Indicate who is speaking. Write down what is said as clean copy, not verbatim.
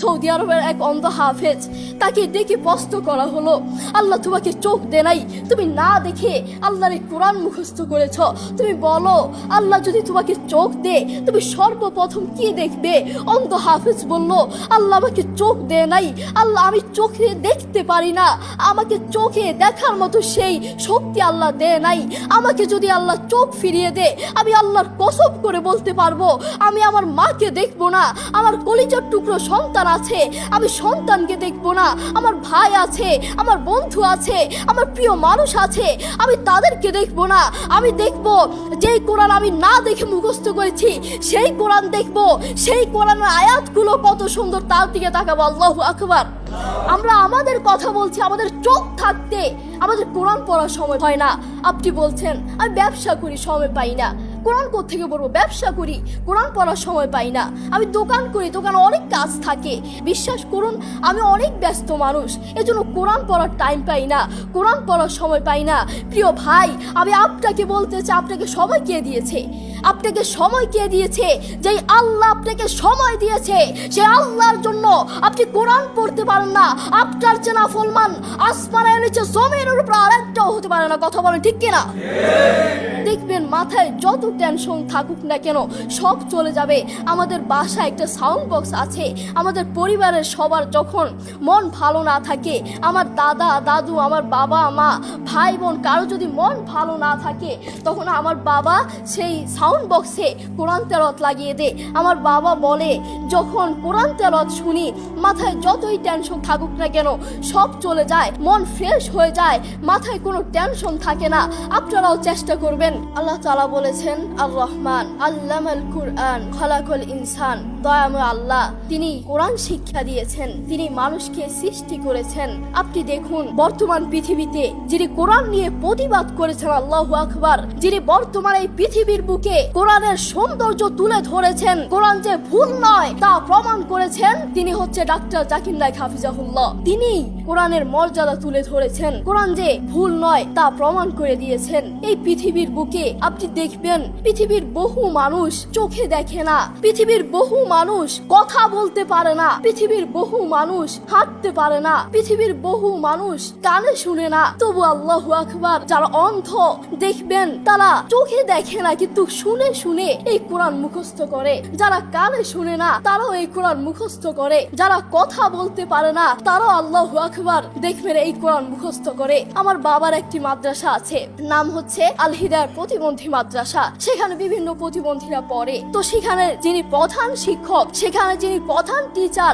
Speaker 1: Saudi আরবের এক অন্ধ হাফেজ, তাকে ডেকে প্রশ্ন করা হলো, আল্লাহ তোমাকে চোখ দে নাই, তুমি না দেখে আল্লাহর এই কোরআন মুখস্থ করেছ, তুমি বলো আল্লাহ যদি তোমাকে চোখ দে তুমি সর্বপ্রথম কি দেখবে? অন্ধ হাফেজ বলল, আল্লাহ আমাকে চোখ দে নাই, আল্লাহ আমি চোখে দেখতে পারি না, আমাকে চোখে দেখার মতো সেই শক্তি আল্লাহ দে নাই। আমাকে যদি আল্লাহ চোখ ফিরিয়ে দে, আমি আল্লাহর কসম করে বলতে পারবো আমি আমার মাকে দেখবো না, আমার কলিজার টুকরো সন্তান আছে আমি সন্তানকে দেখবো না, আমার ভাই আছে, আমার বন্ধু আছে, আমার প্রিয় মানুষ আছে, আমি তাদেরকে দেখবো না। আমি দেখবো যেই কোরআন আমি না দেখে মুখস্থ করেছি সেই কোরআন দেখবো, সেই কোরআনের আয়াতগুলো কত সুন্দর তার দিকে তাকাবো। আল্লাহু আকবার। আমরা আমাদের কথা বলছি, আমাদের চোখ থাকতে আমাদের কোরআন পড়ার সময় হয় না। আপনি বলছেন আমি ব্যবসা করি, সময় পাই না, কোরআন কোত্থেকে পড়বো? ব্যবসা করি, কোরআন পড়ার সময় পাই না। আমি দোকান করি, দোকানে অনেক কাজ থাকে, বিশ্বাস করুন আমি অনেক ব্যস্ত মানুষ, এজন্য কোরআন পড়ার টাইম পাই না, কোরআন পড়ার সময় পাই না। প্রিয় ভাই, আমি আপনাকে বলতে চাই, আপনাকে সময় কে দিয়েছে? আপনাকে সময় কে দিয়েছে? যেই আল্লাহ আপনাকে সময় দিয়েছে সেই আল্লাহর জন্য আপনি কোরআন পড়তে পারেন না। আপনার চেনা ফলমান আসমানের নিচে জমিনের উপর আরেকটাও হতে পারে না। কথা বলেন ঠিক কিনা? দেখবেন মাথায় যত টেনশন থাকুক না কেন সব চলে যাবে। আমাদের বাসায় একটা সাউন্ড বক্স আছে। আমাদের পরিবারের সবার যখন মন ভালো না থাকে, আমার দাদা দাদু, আমার বাবা মা, ভাই বোন, কারো যদি মন ভালো না থাকে, তখন আমার বাবা সেই সাউন্ড বক্সে কোরআন তেলাওয়াত লাগিয়ে দেয়। আমার বাবা বলে, যখন কোরআন তেলাওয়াত শুনি মাথায় যতই টেনশন থাকুক না কেন সব চলে যায়, মন ফ্রেশ হয়ে যায়, মাথায় কোনো টেনশন থাকে না। আপনারাও চেষ্টা করবেন। আল্লাহ তাআলা বলেছেন, আর রহমান আল্লামাল কুরআন খালাকাল ইনসান, দয়াময় আল্লাহ তিনি কোরআন শিক্ষা দিয়েছেন, তিনি মানুষকে সৃষ্টি করেছেন। আপনি দেখুন বর্তমান পৃথিবীতে যিনি কোরআন নিয়ে প্রতিবাদ করেছেন, আল্লাহু আকবার, যিনি বর্তমান এই পৃথিবীর বুকে কোরআনের সৌন্দর্য তুলে ধরেছেন, কোরআন যে ভুল নয় তা প্রমাণ করেছেন, তিনি হচ্ছে ডাক্তার জাকির নায়েক হাফিজাহুল্লাহ। তিনি কোরআনের মর্যাদা তুলে ধরেছেন, কোরআন যে ভুল নয় তা প্রমাণ করে দিয়েছেন। এই পৃথিবীর বুকে আপনি দেখবেন পৃথিবীর বহু মানুষ চোখে দেখে না, পৃথিবীর বহু মানুষ কথা বলতে পারে না, পৃথিবীর বহু মানুষ হাঁটতে পারে না, পৃথিবীর বহু মানুষ কানে শুনে না, তবু আল্লাহু আকবার যারা অন্ধ দেখবেন তারা চোখে দেখে না কিন্তু শুনে শুনে এই কোরআন মুখস্থ করে, যারা কানে শুনে না তারাও এই কোরআন মুখস্থ করে, যারা কথা বলতে পারে না তারাও আল্লাহু আকবার দেখবেন এই কোরআন মুখস্থ করে। আমার বাবার একটি মাদ্রাসা আছে, নাম হচ্ছে আল হিদায়াত প্রতিবন্ধী মাদ্রাসা। সেখানে বিভিন্ন প্রতিবন্ধীরা পড়ে। তো সেখানে যিনি প্রধান শিক্ষক, সেখানে যিনি প্রধান টিচার,